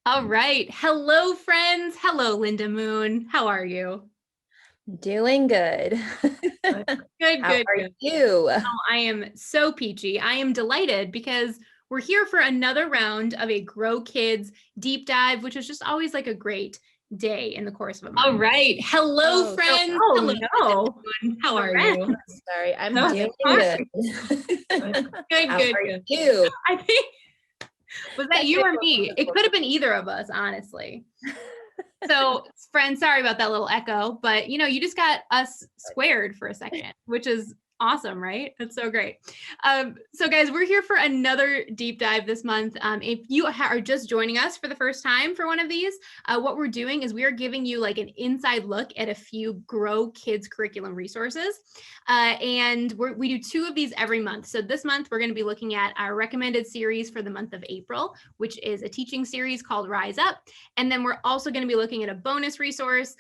All right. Hello, friends. Hello, Linda Moon. How are you? Doing good. Good, good, How good, are good. you? Oh, I am so peachy. I am delighted because we're here for another round of a Grow Kids deep dive, which is just always like a great day in the course of a month. All right. Hello, Oh, friends. oh Hello, Linda no. Moon. How are Friends. you? Sorry, I'm Oh, doing hi. good. Good, How good, are good. you? I think, was that you or me? It could have been either of us, honestly. So, friends, sorry about that little echo, but you just got us squared for a second, which is awesome, right? That's so great. So, guys, we're here for another deep dive this month. If you are just joining us for the first time for one of these, what we're doing is we are giving you like an inside look at a few Grow Kids curriculum resources. And we do two of these every month. So, this month, we're going to be looking at our recommended series for the month of April, which is a teaching series called Rise Up. And then we're also going to be looking at a bonus resource.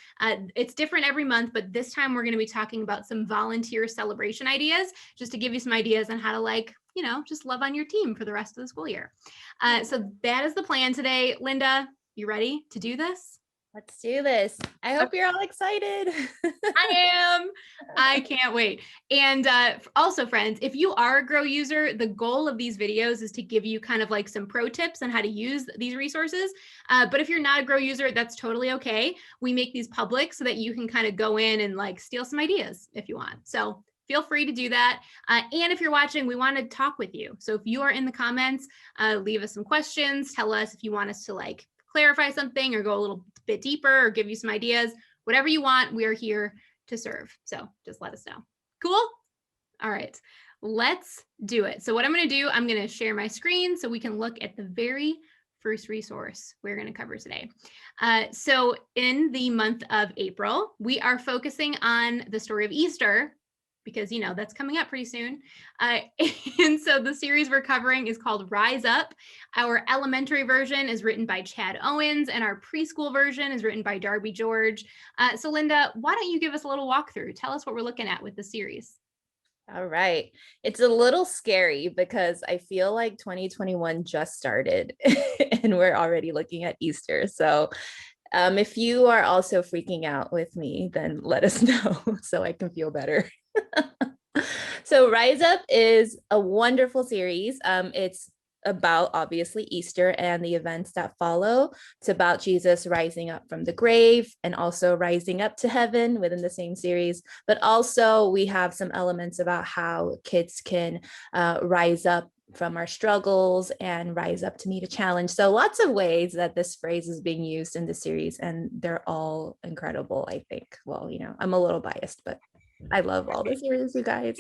It's different every month, but this time we're going to be talking about some volunteer celebration ideas, just to give you some ideas on how to just love on your team for the rest of the school year. So that is the plan today. Linda, you ready to do this? Let's do this. I hope you're all excited. I am. I can't wait. And also, friends, if you are a Grow user, the goal of these videos is to give you kind of like some pro tips on how to use these resources. But if you're not a Grow user, that's totally okay. We make these public so that you can kind of go in and like steal some ideas if you want. So feel free to do that. And if you're watching, we want to talk with you. So if you are in the comments, leave us some questions. Tell us if you want us to like clarify something or go a little bit deeper or give you some ideas. Whatever you want, we are here to serve. So just let us know. Cool? All right, let's do it. So what I'm going to do, I'm going to share my screen so we can look at the very first resource we're going to cover today. So in the month of April, we are focusing on the story of Easter because, that's coming up pretty soon. And so the series we're covering is called Rise Up. Our elementary version is written by Chad Owens, and our preschool version is written by Darby George. So Linda, why don't you give us a little walkthrough? Tell us what we're looking at with the series. All right. It's a little scary because I feel like 2021 just started and we're already looking at Easter. So if you are also freaking out with me, then let us know so I can feel better. So Rise Up is a wonderful series. It's about obviously Easter and the events that follow. It's about Jesus rising up from the grave and also rising up to heaven within the same series. But also we have some elements about how kids can rise up from our struggles and rise up to meet a challenge. So lots of ways that this phrase is being used in the series, and they're all incredible, I think. Well, I'm a little biased, but I love all the series, you guys.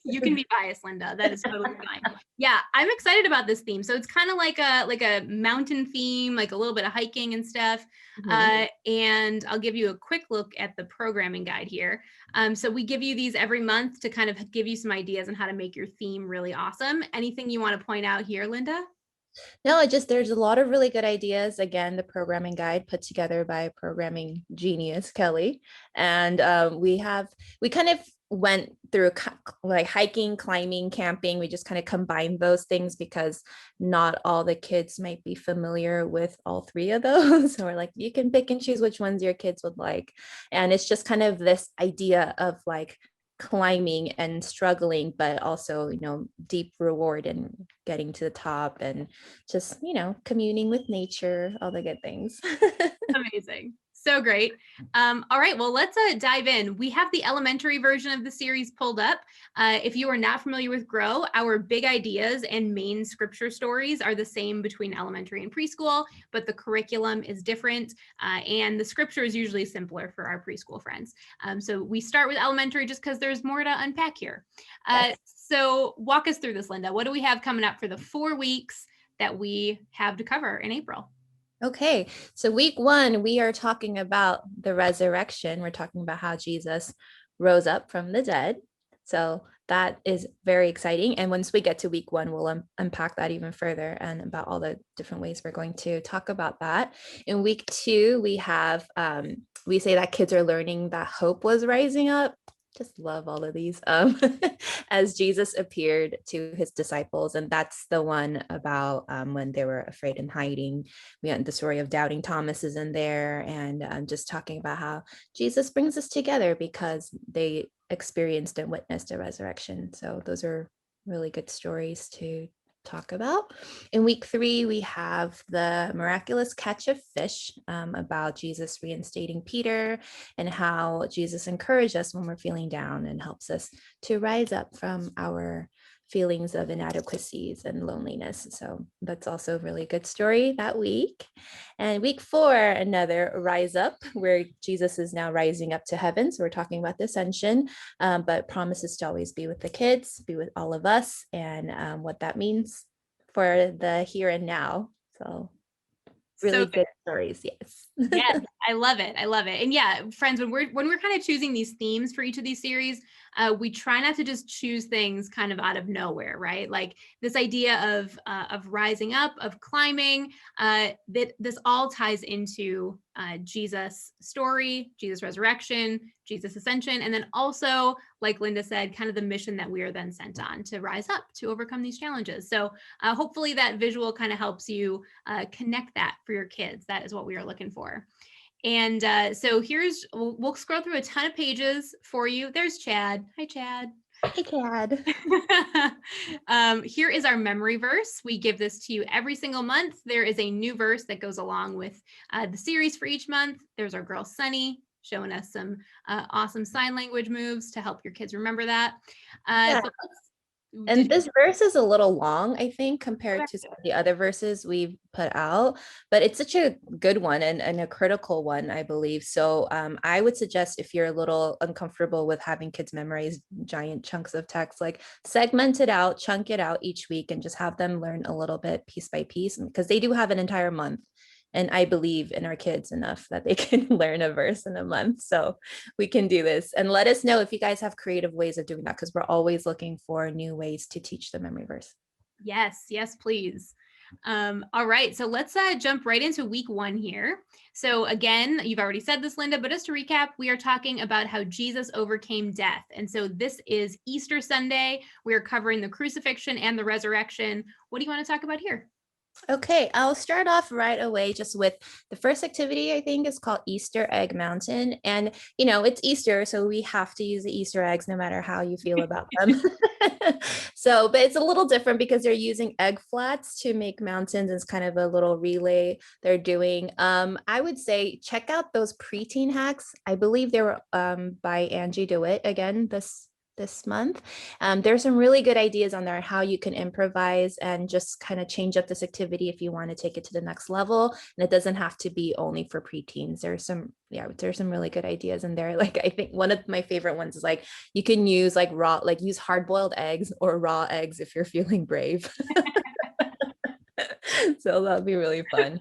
You can be biased, Linda. That is totally fine. Yeah, I'm excited about this theme. So it's kind of like a mountain theme, like a little bit of hiking and stuff. And I'll give you a quick look at the programming guide here. So we give you these every month to kind of give you some ideas on how to make your theme really awesome. Anything you want to point out here, Linda? No, there's a lot of really good ideas. Again, the programming guide put together by programming genius Kelly, and we kind of went through like hiking, climbing, camping. We just kind of combined those things because not all the kids might be familiar with all three of those. So we're like, you can pick and choose which ones your kids would like, and it's just kind of this idea of like climbing and struggling, but also deep reward and getting to the top and just communing with nature, all the good things. Amazing. So great. All right, well, let's dive in. We have the elementary version of the series pulled up. If you are not familiar with Grow, our big ideas and main scripture stories are the same between elementary and preschool, but the curriculum is different, and the scripture is usually simpler for our preschool friends. So we start with elementary just because there's more to unpack here. So walk us through this, Linda. What do we have coming up for the 4 weeks that we have to cover in April? Okay, so week 1, we are talking about the resurrection. We're talking about how Jesus rose up from the dead. So that is very exciting. And once we get to week 1, we'll unpack that even further and about all the different ways we're going to talk about that. In week 2, we have, we say that kids are learning that hope was rising up. just love all of these. As Jesus appeared to his disciples, and that's the one about when they were afraid and hiding. We got the story of doubting Thomas is in there, and just talking about how Jesus brings us together because they experienced and witnessed a resurrection. So those are really good stories to talk about. In week 3, we have the miraculous catch of fish, about Jesus reinstating Peter and how Jesus encouraged us when we're feeling down and helps us to rise up from our feelings of inadequacies and loneliness. So that's also a really good story that week. And week 4, another rise up, where Jesus is now rising up to heaven. So we're talking about the ascension, but promises to always be with the kids, be with all of us, and what that means for the here and now. So really So good stories. Yes. yes, I love it. I love it. And yeah, friends, when we're kind of choosing these themes for each of these series, we try not to just choose things kind of out of nowhere, right? Like this idea of rising up, of climbing, that this all ties into Jesus' story, Jesus' resurrection, Jesus' ascension, and then also, like Linda said, kind of the mission that we are then sent on to rise up to overcome these challenges. So hopefully that visual kind of helps you connect that for your kids. That is what we are looking for. And so we'll scroll through a ton of pages for you. There's Chad. Hi, Chad. Hey, Chad. Here is our memory verse. We give this to you every single month. There is a new verse that goes along with the series for each month. There's our girl Sunny showing us some awesome sign language moves to help your kids remember that. Yeah. But And this verse is a little long, I think, compared to some of the other verses we've put out, but it's such a good one and a critical one, I believe. So I would suggest, if you're a little uncomfortable with having kids memorize giant chunks of text, like segment it out, chunk it out each week, and just have them learn a little bit piece by piece, because they do have an entire month. And I believe in our kids enough that they can learn a verse in a month. So we can do this. And let us know if you guys have creative ways of doing that, because we're always looking for new ways to teach the memory verse. Yes, yes, please. All right, so let's jump right into week 1 here. So again, you've already said this, Linda, but just to recap, we are talking about how Jesus overcame death. And so this is Easter Sunday. We are covering the crucifixion and the resurrection. What do you want to talk about here? Okay, I'll start off right away just with the first activity. I think is called Easter Egg Mountain. And, it's Easter, so we have to use the Easter eggs no matter how you feel about them. But it's a little different because they're using egg flats to make mountains. It's kind of a little relay they're doing. I would say check out those preteen hacks. I believe they were by Angie DeWitt again this month. There's some really good ideas on there how you can improvise and just kind of change up this activity if you want to take it to the next level. And it doesn't have to be only for preteens. There's some really good ideas in there. Like I think one of my favorite ones is like you can use use hard-boiled eggs or raw eggs if you're feeling brave. So that'll be really fun.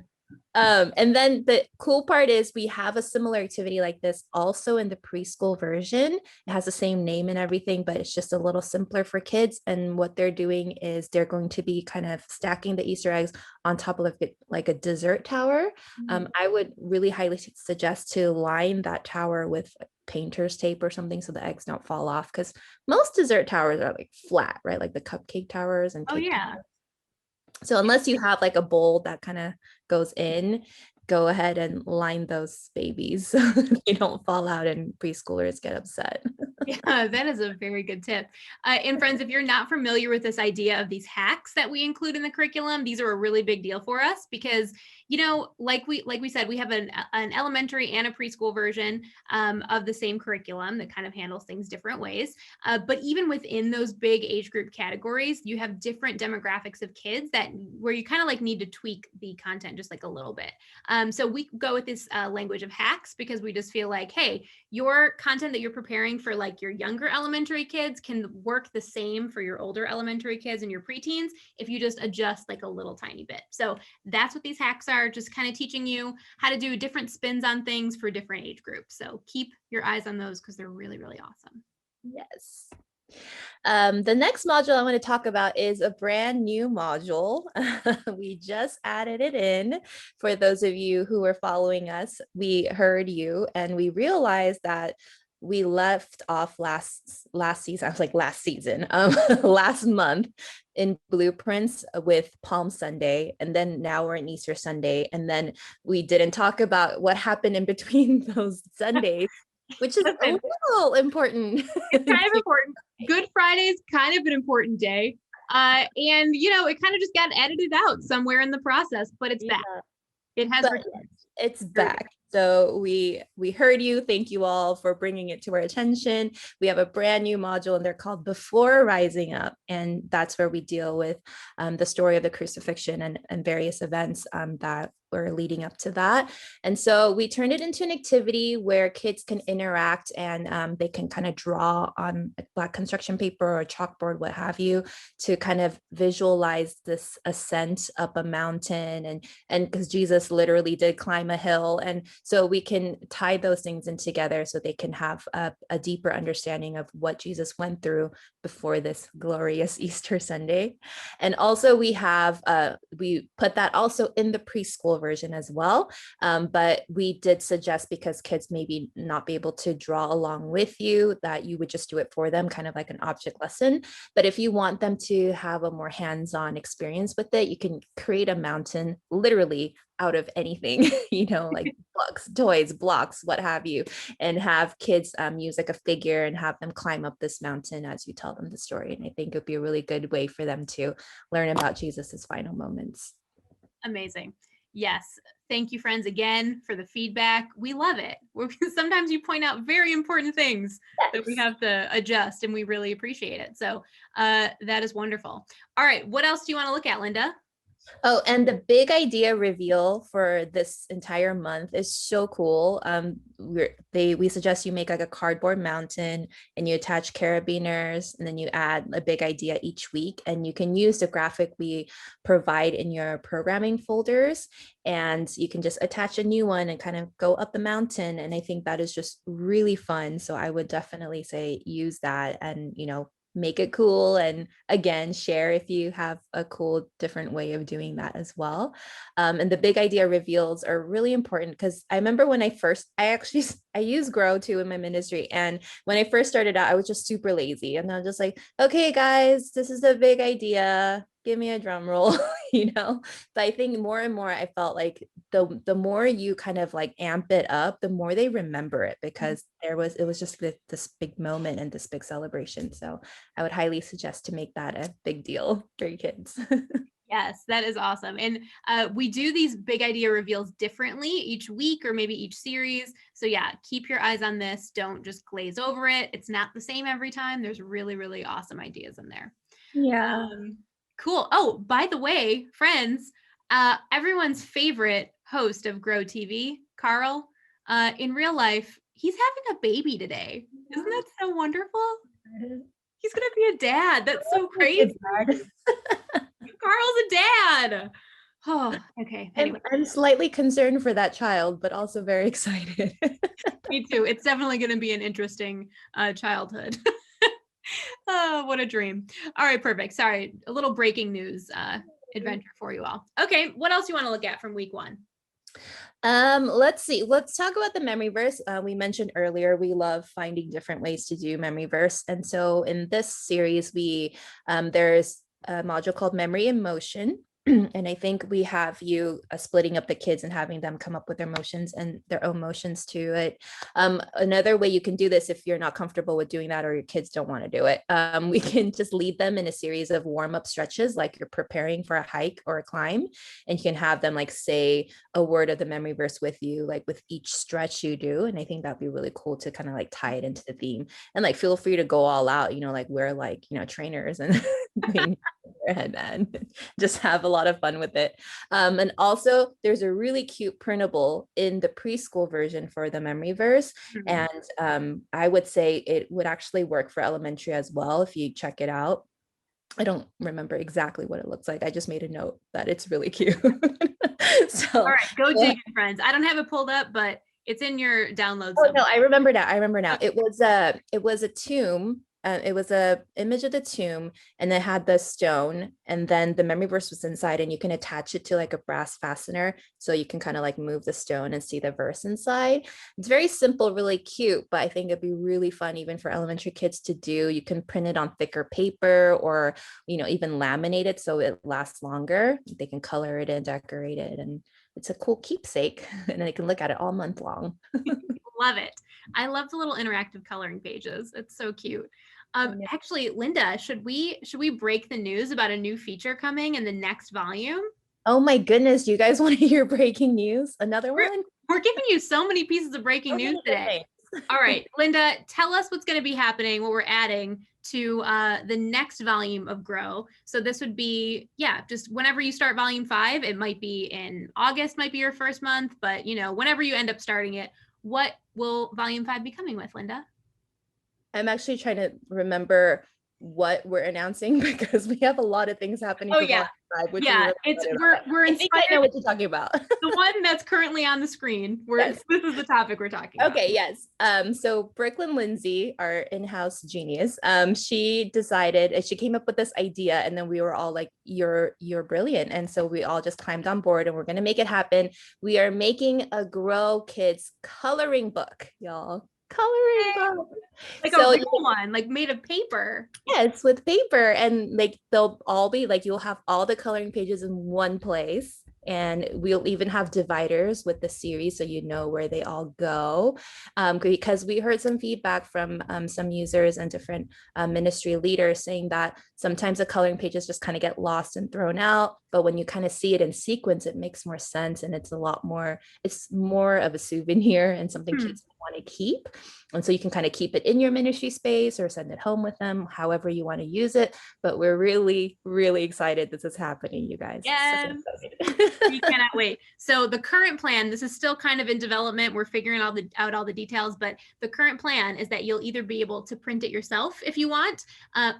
And then the cool part is we have a similar activity like this also in the preschool version. It has the same name and everything, but it's just a little simpler for kids. And what they're doing is they're going to be kind of stacking the Easter eggs on top of like a dessert tower. I would really highly suggest to line that tower with painter's tape or something so the eggs don't fall off, because most dessert towers are like flat, right? Like the cupcake towers and cake towers. So unless you have like a bowl that kind of goes in, go ahead and line those babies so you don't fall out and preschoolers get upset. Yeah, that is a very good tip. And friends, if you're not familiar with this idea of these hacks that we include in the curriculum, these are a really big deal for us because, like we said, we have an elementary and a preschool version of the same curriculum that kind of handles things different ways. But even within those big age group categories, you have different demographics of kids where you kind of like need to tweak the content just like a little bit. So we go with this language of hacks because we just feel like, hey, your content that you're preparing for like your younger elementary kids can work the same for your older elementary kids and your preteens if you just adjust like a little tiny bit. So that's what these hacks are, just kind of teaching you how to do different spins on things for different age groups. So keep your eyes on those because they're really, really awesome. Yes. The next module I want to talk about is a brand new module. We just added it in. For those of you who are following us, we heard you and we realized that we left off last season. I was like last season, last month in Blueprints with Palm Sunday, and then now we're in Easter Sunday, and then we didn't talk about what happened in between those Sundays, which is a Listen, little important. it's kind of important. Good Friday is kind of an important day. And you know, it kind of just got edited out somewhere in the process, but it's back. It has returned. It's back. So we heard you. Thank you all for bringing it to our attention. We have a brand new module, and they're called Before Rising Up, and that's where we deal with the story of the crucifixion and various events that were leading up to that. And so we turned it into an activity where kids can interact, and they can kind of draw on a black construction paper or a chalkboard, what have you, to kind of visualize this ascent up a mountain, and because Jesus literally did climb a hill, and so we can tie those things in together so they can have a deeper understanding of what Jesus went through before this glorious Easter Sunday. And also we put that also in the preschool version as well. But we did suggest, because kids maybe not be able to draw along with you, that you would just do it for them, kind of like an object lesson. But if you want them to have a more hands-on experience with it, you can create a mountain literally out of anything, like books, toys, blocks, what have you, and have kids use like a figure and have them climb up this mountain as you tell them the story. And I think it would be a really good way for them to learn about Jesus's final moments. Amazing. Yes. Thank you, friends, again for the feedback. We love it. Sometimes you point out very important things that we have to adjust, and we really appreciate it. So that is wonderful. All right. What else do you want to look at, Linda? Oh, and the big idea reveal for this entire month is so cool. We suggest you make like a cardboard mountain, and you attach carabiners, and then you add a big idea each week, and you can use the graphic we provide in your programming folders, and you can just attach a new one and kind of go up the mountain. And I think that is just really fun. So I would definitely say use that, and make it cool, and again, share if you have a cool different way of doing that as well. And the big idea reveals are really important, because I remember when I use Grow too in my ministry, and when I first started out, I was just super lazy, and I was just like, okay guys, this is a big idea, give me a drum roll. But I think more and more I felt like the more you kind of like amp it up, the more they remember it, because it was just this big moment and this big celebration. So I would highly suggest to make that a big deal for your kids. Yes, that is awesome. And we do these big idea reveals differently each week, or maybe each series. So yeah, keep your eyes on this. Don't just glaze over it. It's not the same every time. There's really, really awesome ideas in there. Yeah. Cool. Oh, by the way, friends, everyone's favorite host of Grow TV, Carl, in real life, he's having a baby today. Isn't that so wonderful? He's going to be a dad. That's so crazy. Carl's a dad. Oh, okay. Anyway. I'm slightly concerned for that child, but also very excited. Me too. It's definitely going to be an interesting childhood. Oh, what a dream. All right, perfect. Sorry, a little breaking news adventure for you all. Okay, what else do you want to look at from week 1? Let's see. Let's talk about the memory verse. We mentioned earlier, we love finding different ways to do memory verse. And so in this series, there's a module called Memory in Motion. And I think we have you splitting up the kids and having them come up with their motions and their own motions to it. Another way you can do this, if you're not comfortable with doing that, or your kids don't want to do it, we can just lead them in a series of warm-up stretches, like you're preparing for a hike or a climb, and you can have them like say a word of the memory verse with you, like with each stretch you do. And I think that'd be really cool to kind of like tie it into the theme, and like feel free to go all out, like wear like trainers and your headband, just have a lot of fun with it. And also there's a really cute printable in the preschool version for the memory verse. And I would say it would actually work for elementary as well if you check it out. I don't remember exactly what it looks like. I just made a note that it's really cute. So all right, go dig it, friends. I don't have it pulled up, but it's in your downloads. Oh no, I remember now. It was a tomb it was a image of the tomb, and it had the stone, and then the memory verse was inside, and you can attach it to like a brass fastener, so you can kind of like move the stone and see the verse inside. It's very simple, really cute, but I think it'd be really fun even for elementary kids to do. You can print it on thicker paper, or even laminate it so it lasts longer. They can color it and decorate it, and it's a cool keepsake, and they can look at it all month long. Love it. I love the little interactive coloring pages. It's so cute. Yeah. Actually, Linda, should we break the news about a new feature coming in the next volume? Oh my goodness, you guys want to hear breaking news? Another We're, one? we're giving you so many pieces of breaking So news many good today. things. All right, Linda, tell us what's going to be happening, what we're adding to the next volume of Grow. So this would be, just whenever you start volume 5, it might be in August, might be your first month, but whenever you end up starting it, what will volume 5 be coming with, Linda? I'm actually trying to remember what we're announcing because we have a lot of things happening Oh for yeah. volume 5, which Yeah, we're I think I inspired. know what you're talking about. The one that's currently on the screen. Yes. This is the topic we're talking about. Okay, yes. So Brooklyn Lindsay, our in-house genius, she decided, she came up with this idea, and then we were all like, you're brilliant. And so we all just climbed on board, and we're gonna make it happen. We are making a Grow Kids coloring book, y'all. Coloring book. Like So a real one, like made of paper. yeah, it's with paper, and like they'll all be like, you'll have all the coloring pages in one place, and we'll even have dividers with the series so you know where they all go. Because we heard some feedback from some users and different ministry leaders saying that sometimes the coloring pages just kind of get lost and thrown out, but when you kind of see it in sequence, it makes more sense, and it's more of a souvenir and something kids want to keep. And so you can kind of keep it in your ministry space or send it home with them, however you want to use it. But we're really, really excited this is happening, you guys. Yes. We cannot wait. So the current plan, this is still kind of in development. We're figuring out all the details, but the current plan is that you'll either be able to print it yourself if you want,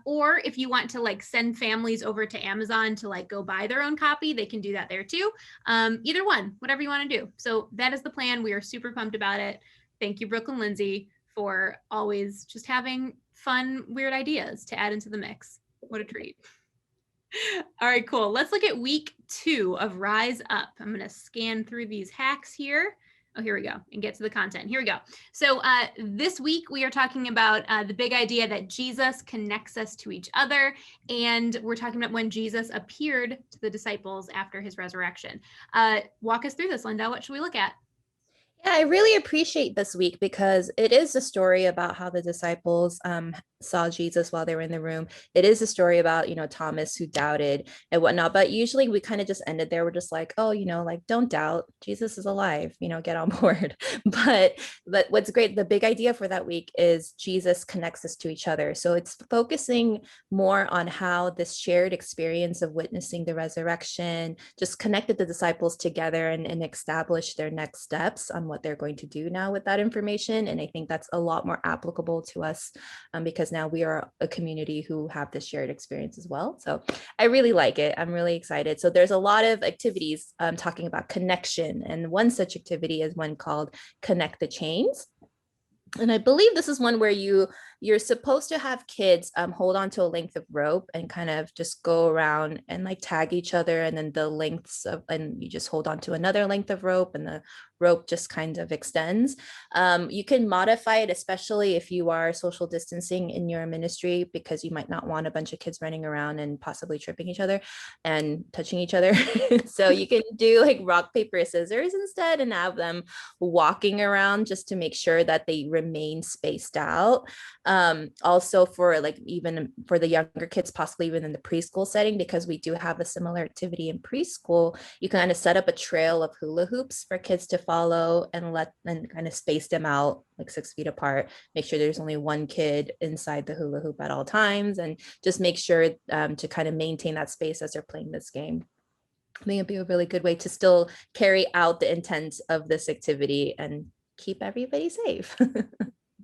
or if you want to like send families over to Amazon to like go buy their own copy, they can do that there too. Either one, whatever you want to do. So that is the plan. We are super pumped about it. Thank you, Brooklyn Lindsay, for always just having fun, weird ideas to add into the mix. What a treat. All right, cool. Let's look at week 2 of Rise Up. I'm going to scan through these hacks here. Oh, here we go, and get to the content. Here we go. So this week we are talking about the big idea that Jesus connects us to each other. And we're talking about when Jesus appeared to the disciples after his resurrection. Walk us through this, Linda. What should we look at? Yeah, I really appreciate this week because it is a story about how the disciples saw Jesus while they were in the room. It is a story about, Thomas who doubted and whatnot. But usually we kind of just ended there. We're just like, oh, like don't doubt. Jesus is alive, get on board. But what's great, the big idea for that week is Jesus connects us to each other. So it's focusing more on how this shared experience of witnessing the resurrection just connected the disciples together and established their next steps on what they're going to do now with that information. And I think that's a lot more applicable to us because now we are a community who have this shared experience as well. So I really like it. I'm really excited. So there's a lot of activities talking about connection. And one such activity is one called Connect the Chains. And I believe this is one where you're supposed to have kids hold on to a length of rope and kind of just go around and like tag each other, and then the lengths of, and you just hold on to another length of rope, and the rope just kind of extends. You can modify it, especially if you are social distancing in your ministry, because you might not want a bunch of kids running around and possibly tripping each other and touching each other. So you can do like rock, paper, scissors instead and have them walking around just to make sure that they remain spaced out. Also for like even for the younger kids, possibly even in the preschool setting, because we do have a similar activity in preschool, you can kind of set up a trail of hula hoops for kids to follow and kind of space them out like 6 feet apart. Make sure there's only one kid inside the hula hoop at all times, and just make sure to kind of maintain that space as they're playing this game. I think it'd be a really good way to still carry out the intent of this activity and keep everybody safe.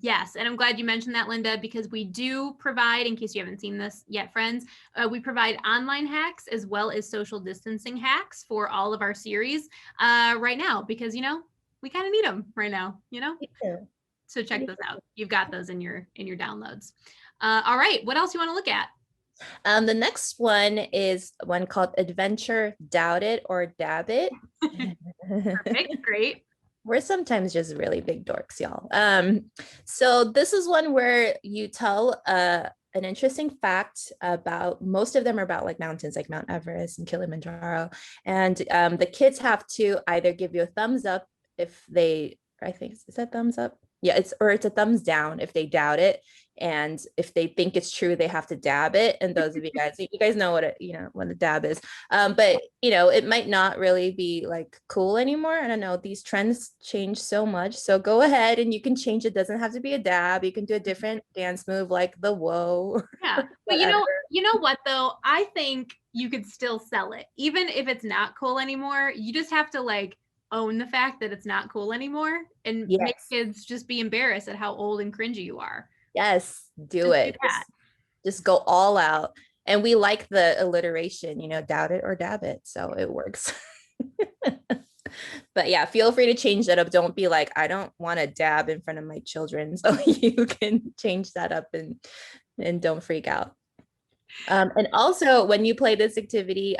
Yes, and I'm glad you mentioned that, Linda, because we do provide, in case you haven't seen this yet, friends, we provide online hacks as well as social distancing hacks for all of our series right now, because, we kind of need them right now, So check those out. You've got those in your downloads. All right, what else you want to look at? The next one is one called Adventure Doubt It or Dab It. Perfect, great. We're sometimes just really big dorks, y'all. So this is one where you tell an interesting fact about, most of them are about like mountains like Mount Everest and Kilimanjaro. And the kids have to either give you a thumbs up if they, I think, is that thumbs up? Yeah, it's a thumbs down if they doubt it. And if they think it's true, they have to dab it. And those of you guys know what what a dab is. But it might not really be like cool anymore. I don't know. These trends change so much. So go ahead and you can change. It doesn't have to be a dab. You can do a different dance move like the whoa. Yeah. But you know what though? I think you could still sell it. Even if it's not cool anymore, you just have to like own the fact that it's not cool anymore and make Yes. kids just be embarrassed at how old and cringy you are. Yes. Do Just do it. that. Just go all out. And we like the alliteration, doubt it or dab it. So it works. But yeah, feel free to change that up. Don't be like, I don't want to dab in front of my children. So you can change that up and don't freak out. And also, when you play this activity,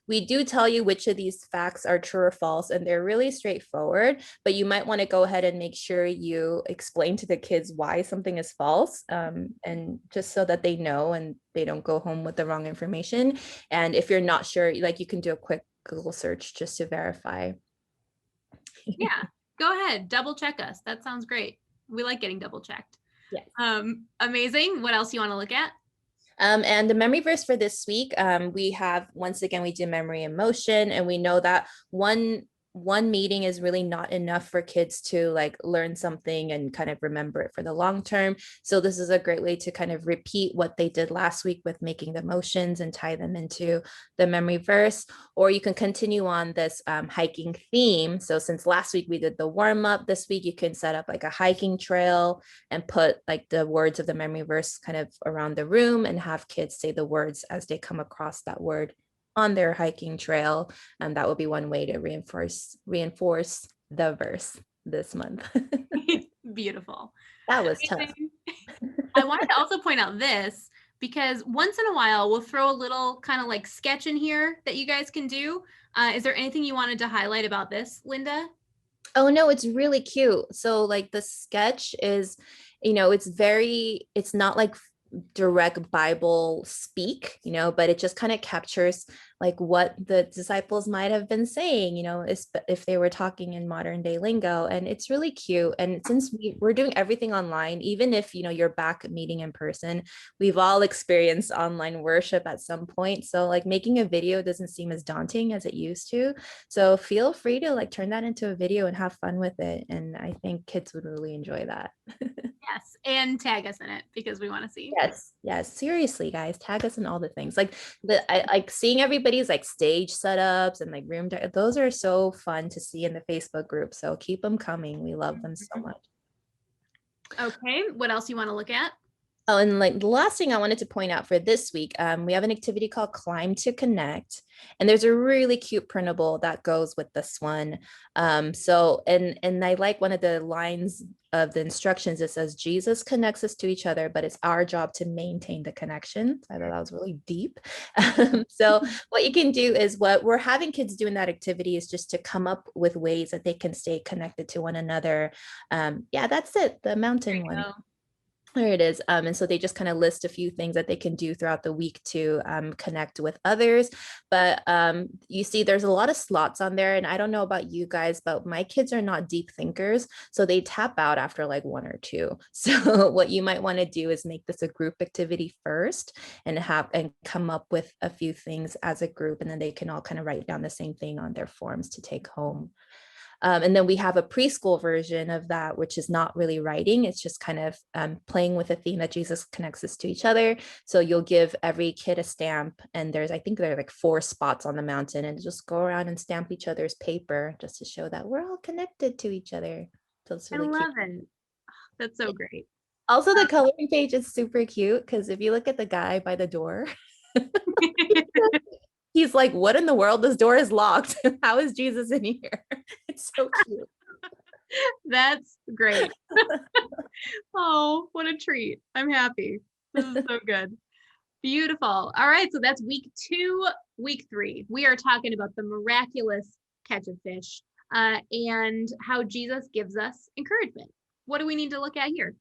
we do tell you which of these facts are true or false, and they're really straightforward, but you might want to go ahead and make sure you explain to the kids why something is false, and just so that they know and they don't go home with the wrong information. And if you're not sure, like you can do a quick Google search just to verify. Yeah, go ahead, double check us. That sounds great. We like getting double checked. Yes. Amazing. What else you want to look at? And the memory verse for this week, we have, once again, we do memory and motion, and we know that one meeting is really not enough for kids to like learn something and kind of remember it for the long term. So this is a great way to kind of repeat what they did last week with making the motions and tie them into the memory verse. Or you can continue on this hiking theme. So since last week we did the warm up, this week you can set up like a hiking trail and put like the words of the memory verse kind of around the room and have kids say the words as they come across that word on their hiking trail. And that will be one way to reinforce the verse this month. Beautiful. That was tough. I wanted to also point out this because once in a while we'll throw a little kind of like sketch in here that you guys can do. Is there anything you wanted to highlight about this, Linda? Oh no, it's really cute. So like the sketch is, it's not like direct Bible speak, but it just kind of captures like what the disciples might have been saying, if they were talking in modern day lingo. And it's really cute. And since we're doing everything online, even if, you're back meeting in person, we've all experienced online worship at some point. So like making a video doesn't seem as daunting as it used to. So feel free to like turn that into a video and have fun with it. And I think kids would really enjoy that. Yes, and tag us in it because we want to see. Yes. Seriously, guys, tag us in all the things. Like I like seeing everybody's like stage setups and like those are so fun to see in the Facebook group. So keep them coming. We love them so much. Okay, what else you want to look at? Oh, and like the last thing I wanted to point out for this week, we have an activity called Climb to Connect. And there's a really cute printable that goes with this one. So I like one of the lines of the instructions. It says, Jesus connects us to each other, but it's our job to maintain the connection. I thought that was really deep. So what you can do is, what we're having kids do in that activity is just to come up with ways that they can stay connected to one another. Yeah, that's it. The mountain one. Go. There it is. And so they just kind of list a few things that they can do throughout the week to connect with others. But you see, there's a lot of slots on there. And I don't know about you guys, but my kids are not deep thinkers. So they tap out after like one or two. So what you might want to do is make this a group activity first and come up with a few things as a group. And then they can all kind of write down the same thing on their forms to take home. And then we have a preschool version of that, which is not really writing. It's just kind of playing with a theme that Jesus connects us to each other. So you'll give every kid a stamp, and I think there are like 4 spots on the mountain, and just go around and stamp each other's paper just to show that we're all connected to each other. So it's really I love cute. it. That's so great. Also, the coloring page is super cute because if you look at the guy by the door, he's like, what in the world? This door is locked. How is Jesus in here? It's so cute. That's great. Oh, what a treat. I'm happy. This is so good. Beautiful. All right, so that's week 2. Week 3, we are talking about the miraculous catch of fish and how Jesus gives us encouragement. What do we need to look at here?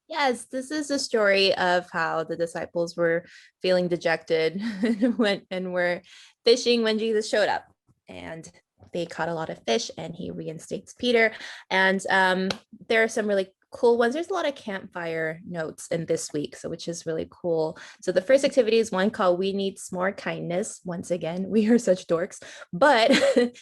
Yes, this is a story of how the disciples were feeling dejected and were fishing when Jesus showed up. And they caught a lot of fish and he reinstates Peter. And there are some really cool ones. There's a lot of campfire notes in this week, so which is really cool. So the first activity is one called We Need More Kindness. Once again, we are such dorks. But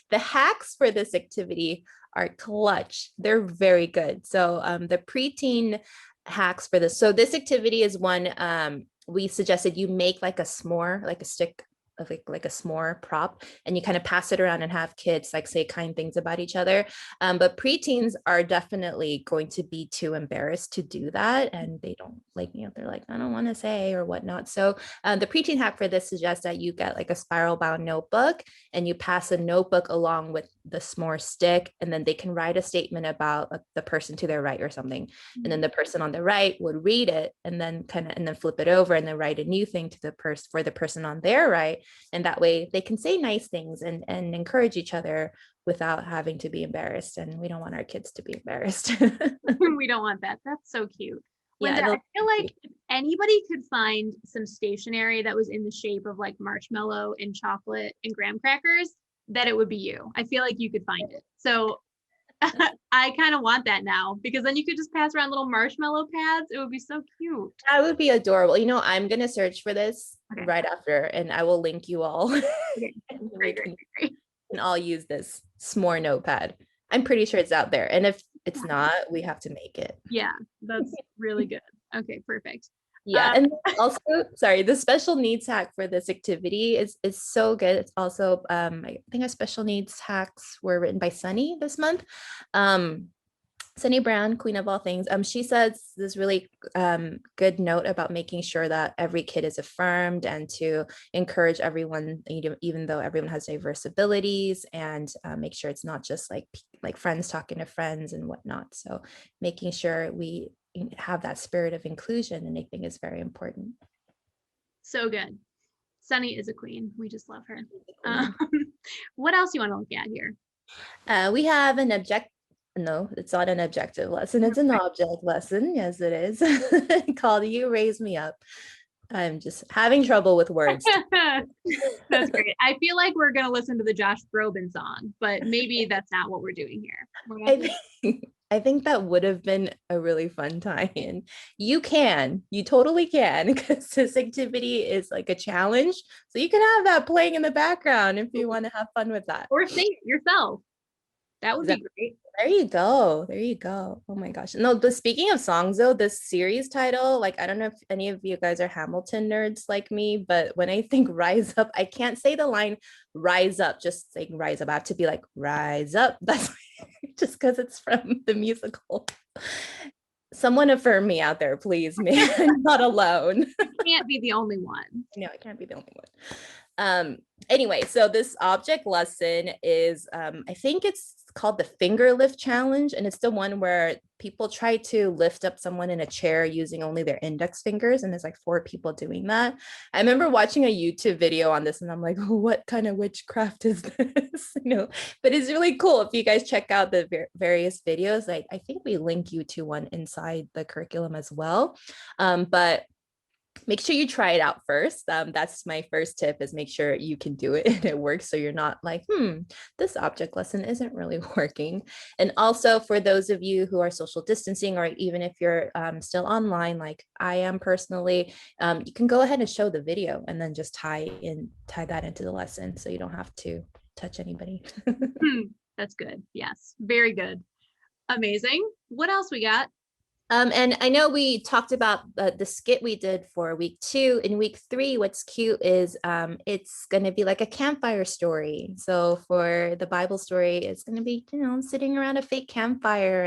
the hacks for this activity are clutch. They're very good. So the preteen hacks for this. So this activity is one we suggested you make like a s'more, like a stick of like a s'more prop, and you kind of pass it around and have kids like say kind things about each other. But preteens are definitely going to be too embarrassed to do that, and they don't like, they're like, I don't want to say or whatnot. So the preteen hack for this suggests that you get like a spiral bound notebook and you pass a notebook along with the s'more stick, and then they can write a statement about the person to their right or something, and then the person on the right would read it and then flip it over and then write a new thing to the person for the person on their right, and that way they can say nice things and encourage each other without having to be embarrassed. And we don't want our kids to be embarrassed. We don't want that. That's so cute. Linda, Yeah, I feel like if anybody could find some stationery that was in the shape of like marshmallow and chocolate and graham crackers, that it would be you. I feel like you could find it. So I kind of want that now, because then you could just pass around little marshmallow pads. It would be so cute. that would be adorable. I'm going to search for this Okay. right after, and I will link you all. Okay. And we Great. can all use this s'more notepad. I'm pretty sure it's out there. And if it's not, we have to make it. Yeah, that's really good. Okay, perfect. Yeah. And also, sorry, the special needs hack for this activity is so good. It's also I think our special needs hacks were written by Sunny this month. Sunny Brown, queen of all things. She says this really good note about making sure that every kid is affirmed and to encourage everyone, even though everyone has diverse abilities, and make sure it's not just like friends talking to friends and whatnot. So making sure we have that spirit of inclusion, and I think is very important. So good. Sunny is a queen. We just love her. What else you want to look at here? We have an no, it's not an objective lesson. It's an object lesson. Yes, it is. Called You Raise Me Up. I'm just having trouble with words. That's great. I feel like we're going to listen to the Josh Groban song, but maybe that's not what we're doing here. I think that would have been a really fun tie-in. You totally can, because this activity is like a challenge. So you can have that playing in the background if you want to have fun with that. Or sing it yourself. That would be great. There you go. There you go. Oh my gosh. No, but speaking of songs though, this series title, like, I don't know if any of you guys are Hamilton nerds like me, but when I think Rise Up, I can't say the line Rise Up, just saying Rise Up. I have to be like, Rise Up. That's just because it's from the musical. Someone affirm me out there, please, man. I'm not alone. You can't be the only one. No, I can't be the only one. Anyway, so this object lesson is I think it's called the finger lift challenge, and it's the one where people try to lift up someone in a chair using only their index fingers, and there's like 4 people doing that. I remember watching a YouTube video on this and I'm like, oh, what kind of witchcraft is this? But it's really cool. If you guys check out the various videos, like I think we link you to one inside the curriculum as well. But make sure you try it out first. That's my first tip, is make sure you can do it and it works, so you're not like, this object lesson isn't really working. And also for those of you who are social distancing, or even if you're still online like I am personally, you can go ahead and show the video and then just tie that into the lesson, so you don't have to touch anybody. That's good. Yes, very good. Amazing. What else we got? And I know we talked about the skit we did for week 2. In week 3, what's cute is it's going to be like a campfire story. So for the Bible story, it's going to be, sitting around a fake campfire.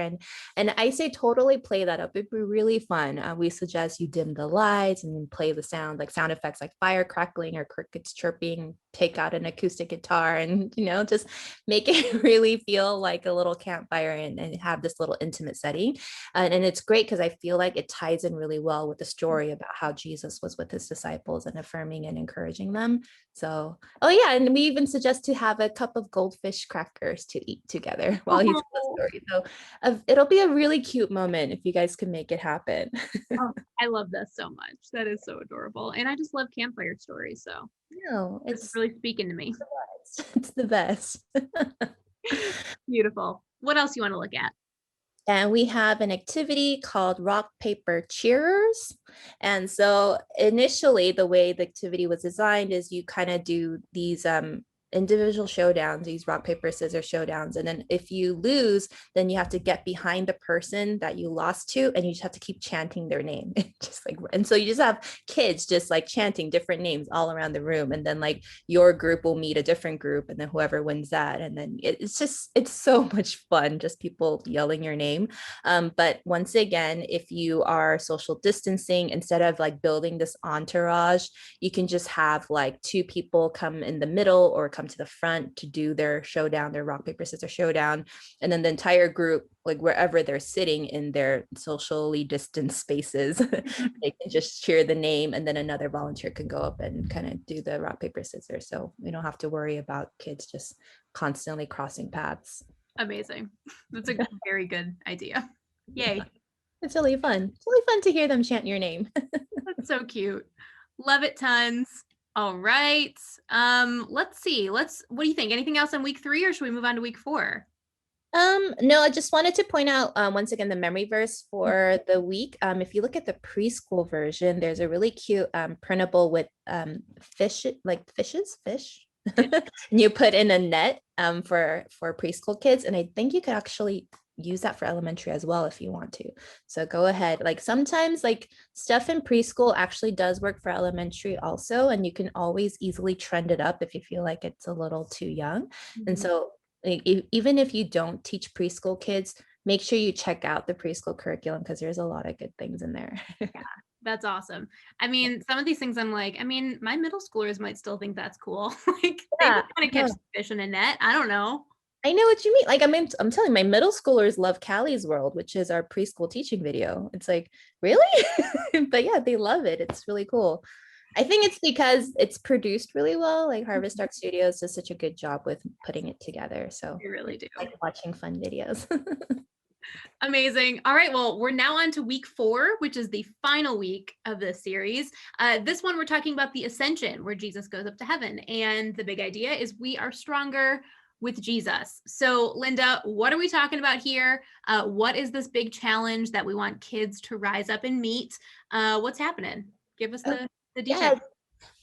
And I say totally play that up. It'd be really fun. We suggest you dim the lights and play the sound effects like fire crackling or crickets chirping, take out an acoustic guitar and, just make it really feel like a little campfire and have this little intimate setting. And it's great because I feel like it ties in really well with the story about how Jesus was with his disciples and affirming and encouraging them. So, oh yeah, and we even suggest to have a cup of goldfish crackers to eat together while he's in the story. So it'll be a really cute moment if you guys can make it happen. Oh, I love this so much. That is so adorable. And I just love campfire stories. So No, it's really speaking to me. it's the best. Beautiful. What else you want to look at? And we have an activity called Rock, Paper, Cheerers. And so initially, the way the activity was designed is you kind of do these individual showdowns, these rock, paper, scissors showdowns. And then if you lose, then you have to get behind the person that you lost to, and you just have to keep chanting their name. Just like, and so you just have kids just like chanting different names all around the room. And then like your group will meet a different group, and then whoever wins that. And then it's so much fun, just people yelling your name. But once again, if you are social distancing, instead of like building this entourage, you can just have like two people come in the middle or come to the front to do their showdown, their rock, paper, scissors showdown. And then the entire group, like wherever they're sitting in their socially distanced spaces, they can just cheer the name, and then another volunteer can go up and kind of do the rock, paper, scissors. So we don't have to worry about kids just constantly crossing paths. Amazing. That's a very good idea. Yay. Yeah. It's really fun. It's really fun to hear them chant your name. That's so cute. Love it tons. All right. Let's see. What do you think? Anything else on week 3, or should we move on to week 4? No, I just wanted to point out once again the memory verse for the week. If you look at the preschool version, there's a really cute printable with fish, like fish, and you put in a net for preschool kids, and I think you could actually use that for elementary as well if you want to. So go ahead. Like sometimes like stuff in preschool actually does work for elementary also, and you can always easily trend it up if you feel like it's a little too young. And so like, even if you don't teach preschool kids, make sure you check out the preschool curriculum because there's a lot of good things in there. Yeah, that's awesome. I mean, some of these things I'm like, I mean, my middle schoolers might still think that's cool. Like they Yeah, want to catch fish in a net. I don't know. I know what you mean. Like, I mean, I'm telling you, my middle schoolers love Callie's World, which is our preschool teaching video. It's like, really? But yeah, they love it. It's really cool. I think it's because it's produced really well. Like Harvest Art Studios does such a good job with putting it together. So They really do. I like watching fun videos. Amazing. All right. Well, we're now on to week 4, which is the final week of this series. This one, we're talking about the ascension, where Jesus goes up to heaven. And the big idea is we are stronger with Jesus. So, Linda, what are we talking about here? What is this big challenge that we want kids to rise up and meet? What's happening? Give us the details.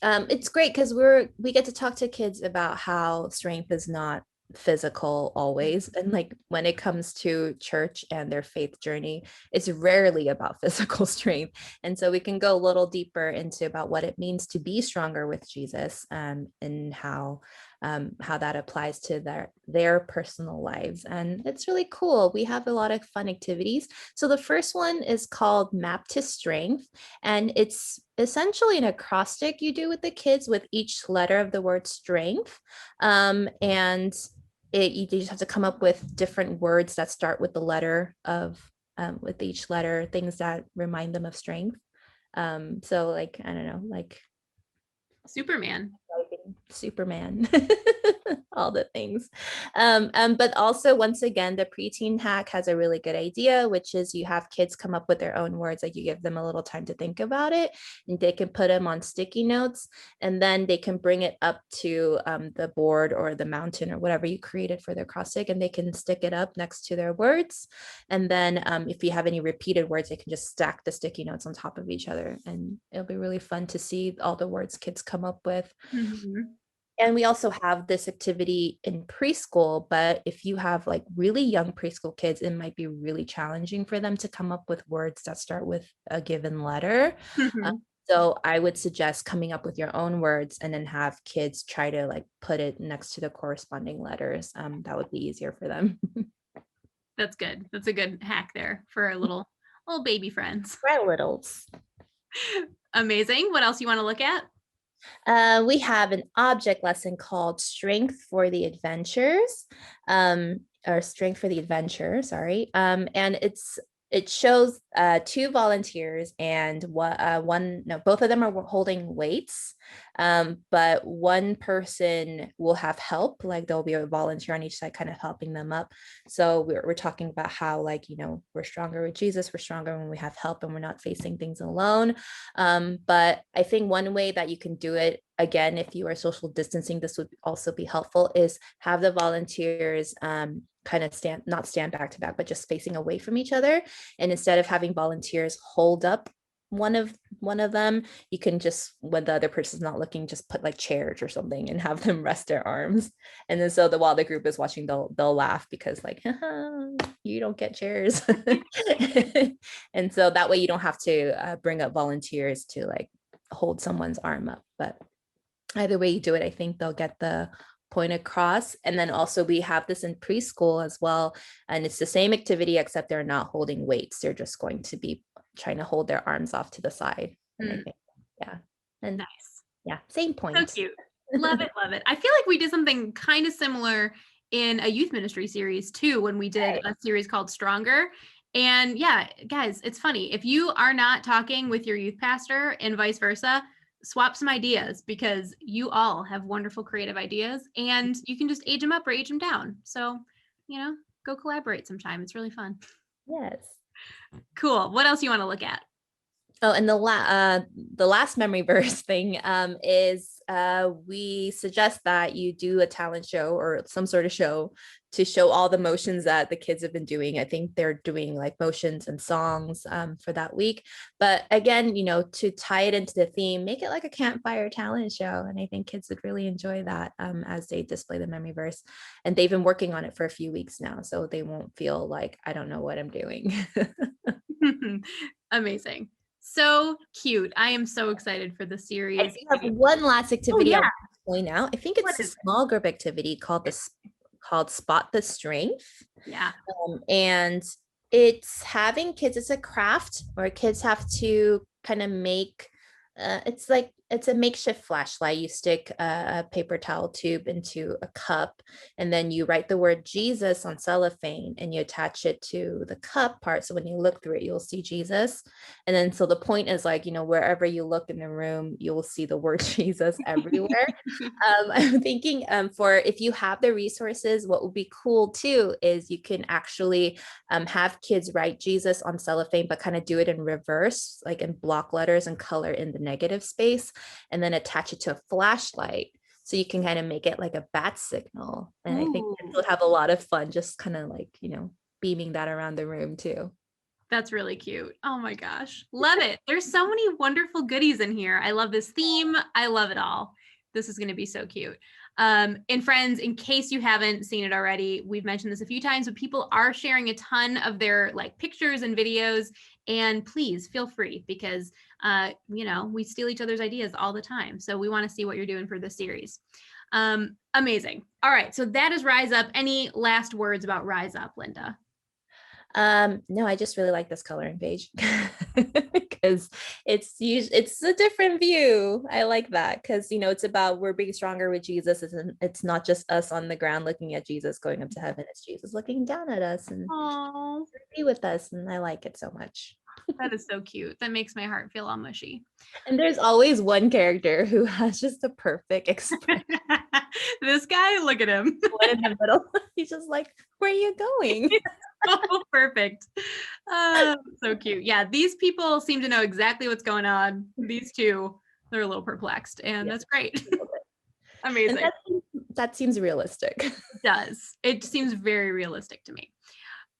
It's great because we get to talk to kids about how strength is not physical always, and like when it comes to church and their faith journey, it's rarely about physical strength. And so we can go a little deeper into about what it means to be stronger with Jesus, and how that applies to their personal lives. And it's really cool. We have a lot of fun activities. So the first one is called Map to Strength, and it's essentially an acrostic you do with the kids with each letter of the word strength. And you just have to come up with different words that start with the letter of with each letter, things that remind them of strength. So like, I don't know, like Superman. Superman, all the things. But also, once again, the preteen hack has a really good idea, which is you have kids come up with their own words, like you give them a little time to think about it, and they can put them on sticky notes, and then they can bring it up to the board or the mountain or whatever you created for their acrostic, and they can stick it up next to their words. And then if you have any repeated words, they can just stack the sticky notes on top of each other, and it'll be really fun to see all the words kids come up with. Mm-hmm. And we also have this activity in preschool, but if you have like really young preschool kids, it might be really challenging for them to come up with words that start with a given letter. Mm-hmm. So I would suggest coming up with your own words and then have kids try to like put it next to the corresponding letters. That would be easier for them. That's good. That's a good hack there for our little baby friends. Right, littles. Amazing. What else you want to look at? We have an object lesson called Strength for the Adventures, or Strength for the Adventure, sorry. And it shows two volunteers and one, no, both of them are holding weights, but one person will have help, like there'll be a volunteer on each side kind of helping them up. So we're talking about how, like, we're stronger with Jesus, we're stronger when we have help and we're not facing things alone. But I think one way that you can do it, again, if you are social distancing, this would also be helpful, is have the volunteers kind of not stand back to back, but just facing away from each other. And instead of having volunteers hold up one of them, you can just, when the other person's not looking, just put like chairs or something and have them rest their arms. And then so while the group is watching, they'll laugh because like, you don't get chairs. And so that way you don't have to bring up volunteers to like hold someone's arm up. But either way you do it, I think they'll get the point across. And then also we have this in preschool as well. And it's the same activity, except they're not holding weights. They're just going to be trying to hold their arms off to the side. And I think, yeah. And Nice. yeah, same So point. cute. Love it, love it. I feel like we did something kind of similar in a youth ministry series too, when we did a series called Stronger. And yeah, guys, it's funny. If you are not talking with your youth pastor and vice versa, swap some ideas, because you all have wonderful creative ideas and you can just age them up or age them down. So, go collaborate sometime. It's really fun. Yes. Cool. What else you want to look at? Oh, and the last memory verse thing is we suggest that you do a talent show or some sort of show to show all the motions that the kids have been doing. I think they're doing like motions and songs for that week. But again, to tie it into the theme, make it like a campfire talent show. And I think kids would really enjoy that as they display the memory verse. And they've been working on it for a few weeks now, so they won't feel like, I don't know what I'm doing. Amazing. So cute. I am so excited for the series. I do have one last activity I want to point out. I think it's a small group activity called Spot the Strength. Yeah. And it's having kids, it's a craft where kids have to kind of make, it's a makeshift flashlight. You stick a paper towel tube into a cup, and then you write the word Jesus on cellophane and you attach it to the cup part. So when you look through it, you'll see Jesus. And then so the point is like, wherever you look in the room, you'll see the word Jesus everywhere. I'm thinking for if you have the resources, what would be cool too is you can actually have kids write Jesus on cellophane, but kind of do it in reverse, like in block letters, and color in the negative space, and then attach it to a flashlight. So you can kind of make it like a bat signal. And I think kids will have a lot of fun just kind of like, beaming that around the room too. That's really cute. Oh my gosh. Love it. There's so many wonderful goodies in here. I love this theme. I love it all. This is going to be so cute. And friends, in case you haven't seen it already, we've mentioned this a few times, but people are sharing a ton of their like pictures and videos. And please feel free, because we steal each other's ideas all the time. So we want to see what you're doing for this series. Amazing. All right. So that is Rise Up. Any last words about Rise Up, Linda? No, I just really like this coloring page because it's a different view. I like that because it's about we're being stronger with Jesus. It's not just us on the ground looking at Jesus going up to heaven. It's Jesus looking down at us and be with us, and I like it so much. That is so cute. That makes my heart feel all mushy. And there's always one character who has just a perfect expression. This guy, look at him. One in the middle. He's just like, where are you going? Oh, perfect. So cute. Yeah, these people seem to know exactly what's going on. These two, they're a little perplexed, and that's great. Amazing. That seems realistic. It does. It seems very realistic to me.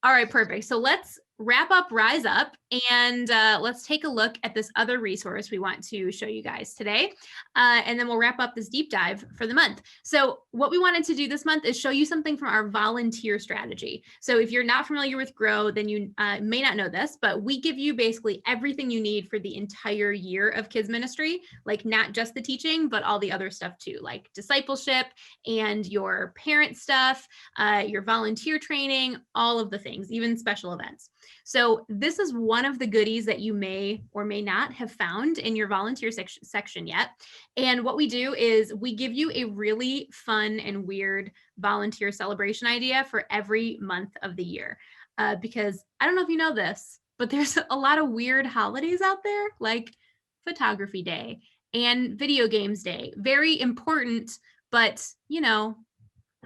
All right, perfect. So let's wrap up Rise Up, and let's take a look at this other resource we want to show you guys today. And then we'll wrap up this deep dive for the month. So what we wanted to do this month is show you something from our volunteer strategy. So if you're not familiar with Grow, then you may not know this, but we give you basically everything you need for the entire year of kids ministry, like not just the teaching, but all the other stuff too, like discipleship and your parent stuff, your volunteer training, all of the things, even special events. So this is one of the goodies that you may or may not have found in your volunteer section yet. And what we do is we give you a really fun and weird volunteer celebration idea for every month of the year. Because I don't know if you know this, but there's a lot of weird holidays out there, like Photography Day and Video Games Day. Very important, but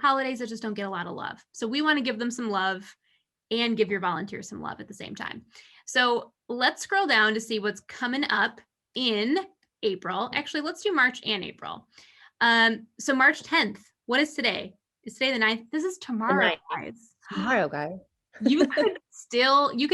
holidays that just don't get a lot of love. So we want to give them some love and give your volunteers some love at the same time. So let's scroll down to see what's coming up in April. Actually, let's do March and April. So March 10th, what is today? Is today the 9th? This is tomorrow, guys. Tomorrow, guys. You could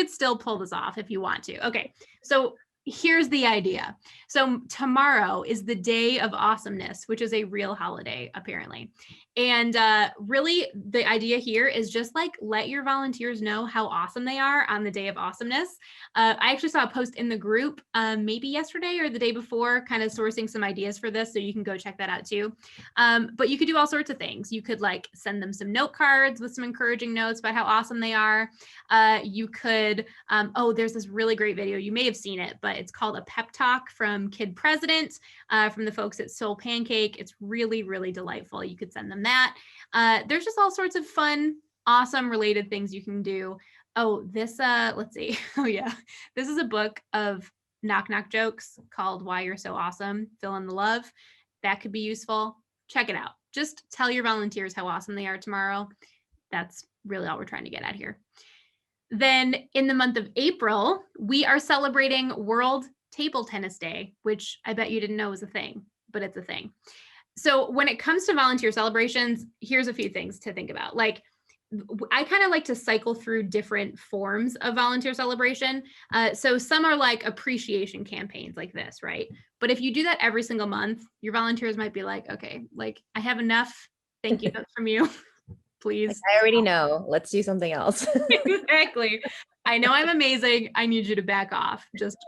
still pull this off if you want to. Okay, so here's the idea. So tomorrow is the day of Awesomeness, which is a real holiday, apparently. And really, the idea here is just like let your volunteers know how awesome they are on the day of Awesomeness. I actually saw a post in the group maybe yesterday or the day before, kind of sourcing some ideas for this, so you can go check that out too. But you could do all sorts of things. You could like send them some note cards with some encouraging notes about how awesome they are. You could, there's this really great video. You may have seen it, but it's called A Pep Talk from Kid President, from the folks at Soul Pancake. It's really, really delightful. You could send them that. There's just all sorts of fun, awesome related things you can do. Oh, this, let's see. Oh yeah. This is a book of knock knock jokes called Why You're So Awesome, Fill in the Love. That could be useful. Check it out. Just tell your volunteers how awesome they are tomorrow. That's really all we're trying to get at here. Then in the month of April, we are celebrating World Table Tennis Day, which I bet you didn't know was a thing, but it's a thing. So when it comes to volunteer celebrations, here's a few things to think about. Like, I kind of like to cycle through different forms of volunteer celebration. So some are like appreciation campaigns like this, right? But if you do that every single month, your volunteers might be like, okay, like I have enough thank you notes from you, please. Like, I already know. Let's do something else. Exactly. I know I'm amazing. I need you to back off just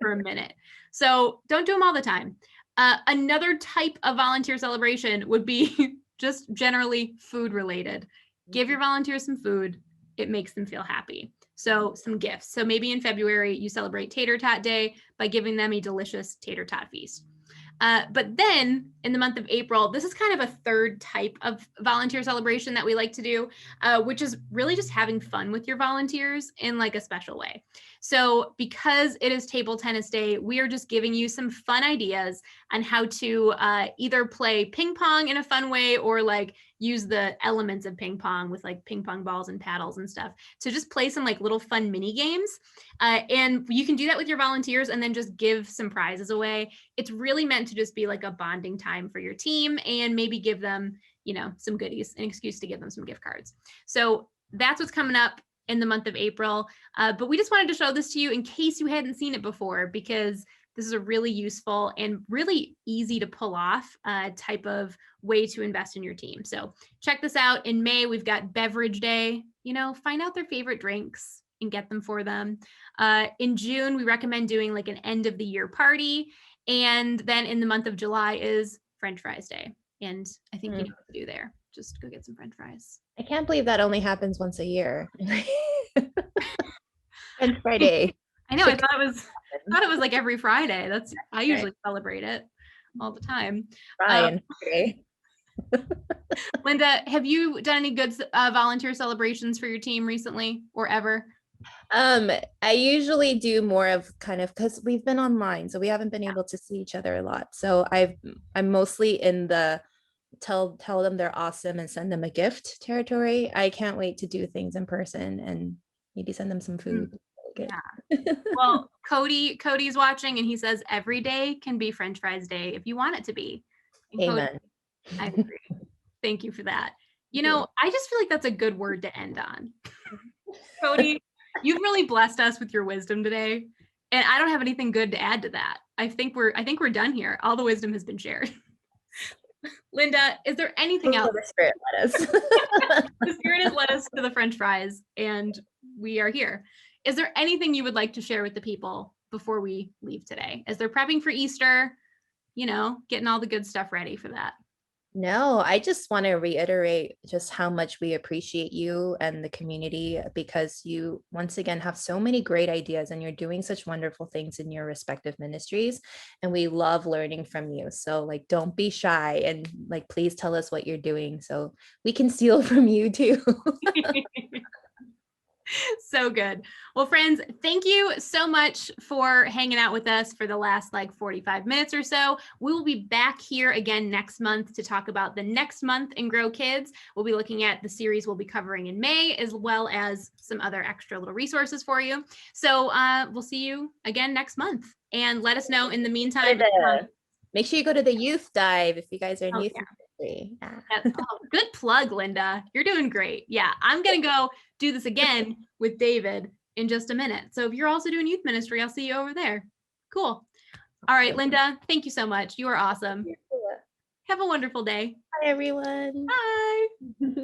for a minute. So don't do them all the time. Another type of volunteer celebration would be just generally food related. Give your volunteers some food. It makes them feel happy. So some gifts. So maybe in February, you celebrate Tater Tot Day by giving them a delicious tater tot feast. But then in the month of April, this is kind of a third type of volunteer celebration that we like to do, which is really just having fun with your volunteers in like a special way. So because it is Table Tennis Day, we are just giving you some fun ideas on how to either play ping pong in a fun way or like use the elements of ping pong with like ping pong balls and paddles and stuff. So just play some like little fun mini games. And you can do that with your volunteers and then just give some prizes away. It's really meant to just be like a bonding time for your team and maybe give them, some goodies, an excuse to give them some gift cards. So that's what's coming up in the month of April. But we just wanted to show this to you in case you hadn't seen it before, because this is a really useful and really easy to pull off type of way to invest in your team. So check this out. In May, we've got Beverage Day. Find out their favorite drinks and get them for them. In June, we recommend doing like an end of the year party. And then in the month of July is French Fries Day. And I think you know what to do there. Just go get some French fries. I can't believe that only happens once a year. French Friday. I know. I thought it was like every Friday. I usually celebrate it all the time. Ryan. Linda, have you done any good volunteer celebrations for your team recently or ever? I usually do more of kind of, because we've been online, so we haven't been able to see each other a lot. So I'm mostly in the tell them they're awesome and send them a gift territory. I can't wait to do things in person and maybe send them some food. Yeah. Well, Cody's watching and he says every day can be French Fries Day if you want it to be. And Amen. Cody, I agree. Thank you for that. I just feel like that's a good word to end on. Cody, you've really blessed us with your wisdom today. And I don't have anything good to add to that. I think we're done here. All the wisdom has been shared. Linda, is there anything else? The Spirit led us. The Spirit has led us to the French fries, and we are here. Is there anything you would like to share with the people before we leave today? As they're prepping for Easter, getting all the good stuff ready for that. No, I just want to reiterate just how much we appreciate you and the community because you once again have so many great ideas and you're doing such wonderful things in your respective ministries. And we love learning from you. So, like, don't be shy and, like, please tell us what you're doing so we can steal from you too. So good. Well, friends, thank you so much for hanging out with us for the last like 45 minutes or so. We will be back here again next month to talk about the next month in Grow Kids. We'll be looking at the series we'll be covering in May, as well as some other extra little resources for you. So we'll see you again next month. And let us know in the meantime. Make sure you go to the youth dive if you guys are in Oh, youth yeah. ministry. Good plug, Linda. You're doing great. Yeah, I'm going to go do this again with David in just a minute. So if you're also doing youth ministry, I'll see you over there. Cool. All right, Linda, thank you so much. You are awesome. Have a wonderful day. Bye, everyone. Bye.